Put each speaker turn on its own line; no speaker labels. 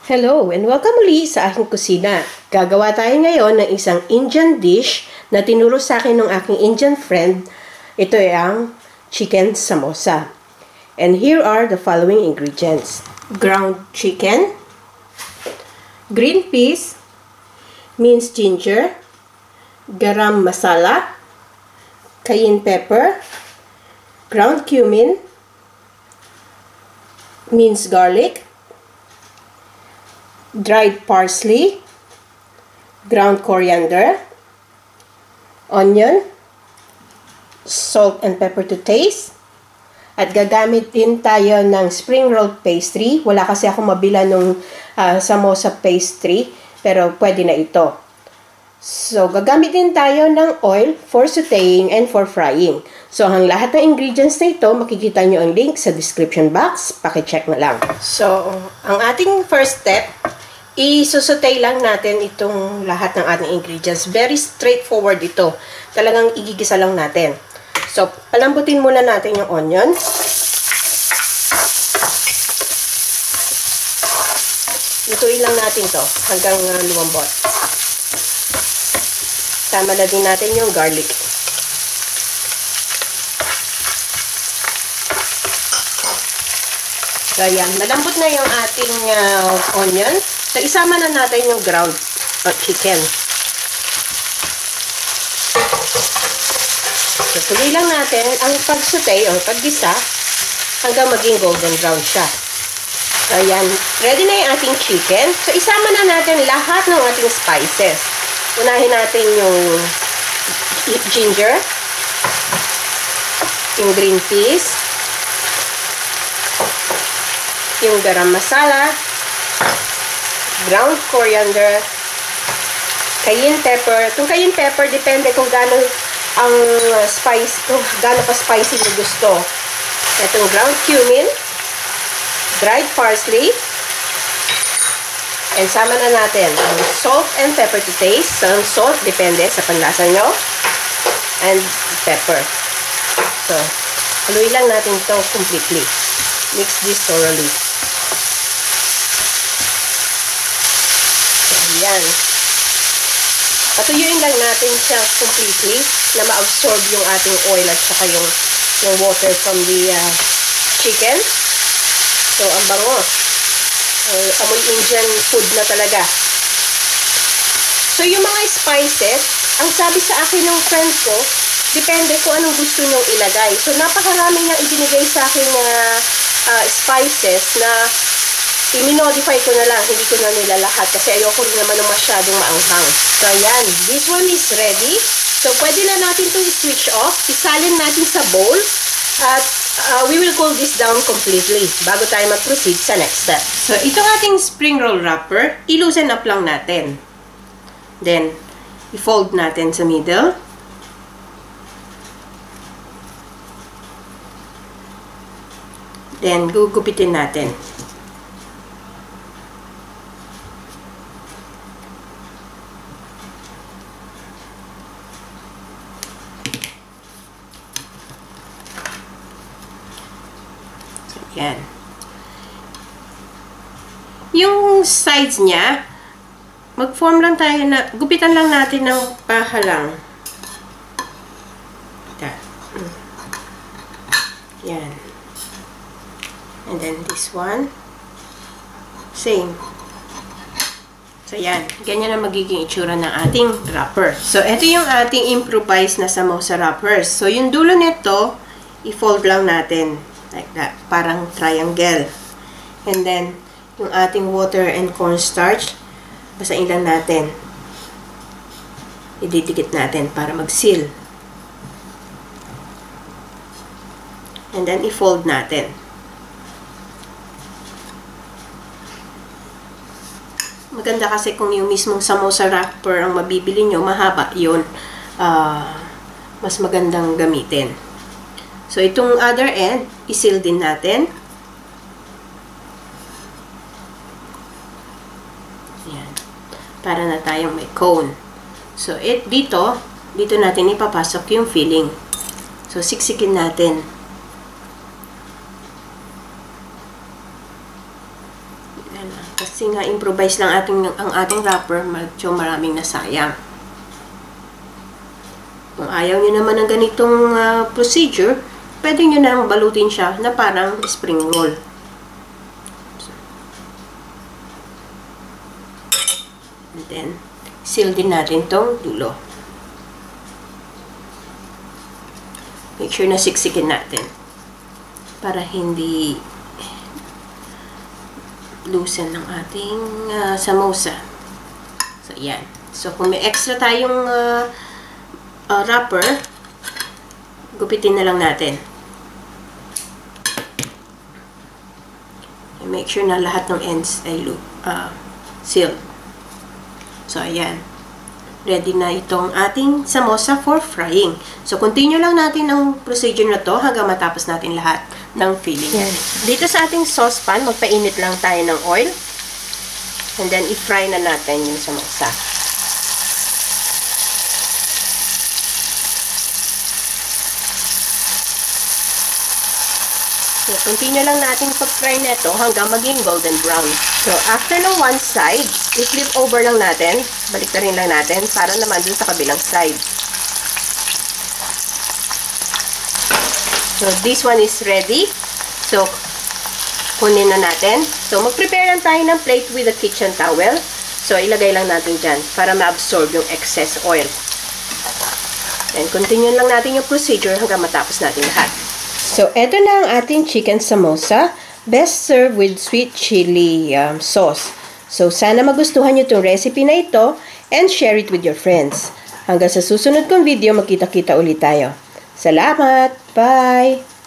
Hello and welcome muli sa aking kusina. Gagawa tayo ngayon ng isang Indian dish na tinuro sa akin ng aking Indian friend. Ito ay ang chicken samosa. And here are the following ingredients. Ground chicken, green peas, minced ginger, garam masala, cayenne pepper, ground cumin, minced garlic, dried parsley, ground coriander, onion, salt and pepper to taste, at gagamit din tayo ng spring roll pastry. Wala kasi ako mabila nung samosa pastry, pero pwede na ito. So, gagamit din tayo ng oil for sauteing and for frying. So, ang lahat ng ingredients na ito, makikita nyo ang link sa description box. Pakicheck na lang. So, ang ating first step, isusutay lang natin itong lahat ng ating ingredients. Very straightforward ito. Talagang igigisa lang natin. So, palambutin muna natin yung onion. Lutuin lang natin to hanggang lumambot. Tama na din natin yung garlic. So, ayan. Malambot na yung ating onion. So, isama na natin yung ground chicken. So, tuloy lang natin ang pag-saute o paggisa hanggang maging golden brown siya. So, ayan. Ready na yung ating chicken. So, isama na natin lahat ng ating spices. Unahin natin yung ginger, yung green peas, yung garam masala, ground coriander, cayenne pepper. Itong cayenne pepper, depende kung gaano ang spice, kung gaano pa spicy mo gusto. Itong ground cumin, dried parsley, and sama na natin ang salt and pepper to taste. So, ang salt, depende sa panlasa nyo, and pepper. So, haluin lang natin ito completely. Mix this thoroughly. Ayan. Patuyuin lang natin siya completely na ma-absorb yung ating oil at saka yung water from the chicken. So, ang bango. Amoy Indian food na talaga. So, yung mga spices, ang sabi sa akin ng friend ko, depende kung anong gusto nyong ilagay. So, napakarami niyang ibinigay sa akin na spices na i-modify ko na lang, hindi ko na nila lahat kasi ayoko rin naman ng masyadong maanghang. So, ayan. This one is ready. So, pwede na natin itong i-switch off. Isalin natin sa bowl. At we will cool this down completely bago tayo mag-proceed sa next step. So, itong ating spring roll wrapper, i-loosen up lang natin. Then, i-fold natin sa middle. Then, gugupitin natin. Yan. Yung sides niya, mag-form lang tayo na, gupitan lang natin ng pahalang. Yan. And then this one, same. So, yan. Ganyan ang magiging itsura ng ating wrapper. So, ito yung ating improvised na samosa wrappers. So, yung dulo nito, i-fold lang natin. Like that. Parang triangle. And then, yung ating water and cornstarch, basain lang natin. Ididikit natin para mag-seal. And then, i-fold natin. Maganda kasi kung yung mismong samosa wrapper ang mabibili nyo, mahaba yun. Mas magandang gamitin. So, itong other end, i-seal din natin. Ayan. Para na tayong may cone. So, dito natin ipapasok yung filling. So, siksikin natin. Kasi nga improvise lang ang ating wrapper, medyo maraming nasayang. Kung ayaw nyo naman ng ganitong procedure, pwede nyo nang balutin siya na parang spring roll. And then, seal din natin tong dulo. Make sure na siksikin natin para hindi loosen ng ating samosa. So, yan. So, kung may extra tayong wrapper, gupitin na lang natin. And make sure na lahat ng ends ay sealed. So, ayan. Ready na itong ating samosa for frying. So, continue lang natin ang procedure na to hanggang matapos natin lahat ng filling. Yan. Dito sa ating saucepan, magpainit lang tayo ng oil. And then, i-fry na natin yung samosa. So, continue lang natin pag-fry nito hanggang maging golden brown. So, after ng one side, i-flip over lang natin. Balik na rin lang natin para naman dun sa kabilang side. So, this one is ready. So, kunin na natin. So, mag-prepare lang tayo ng plate with a kitchen towel. So, ilagay lang natin dyan para ma-absorb yung excess oil. And continue lang natin yung procedure hanggang matapos natin lahat. So, eto na ang ating chicken samosa. Best served with sweet chili sauce. So, sana magustuhan nyo itong recipe na ito and share it with your friends. Hanggang sa susunod kong video, magkita-kita ulit tayo. Salamat! Bye!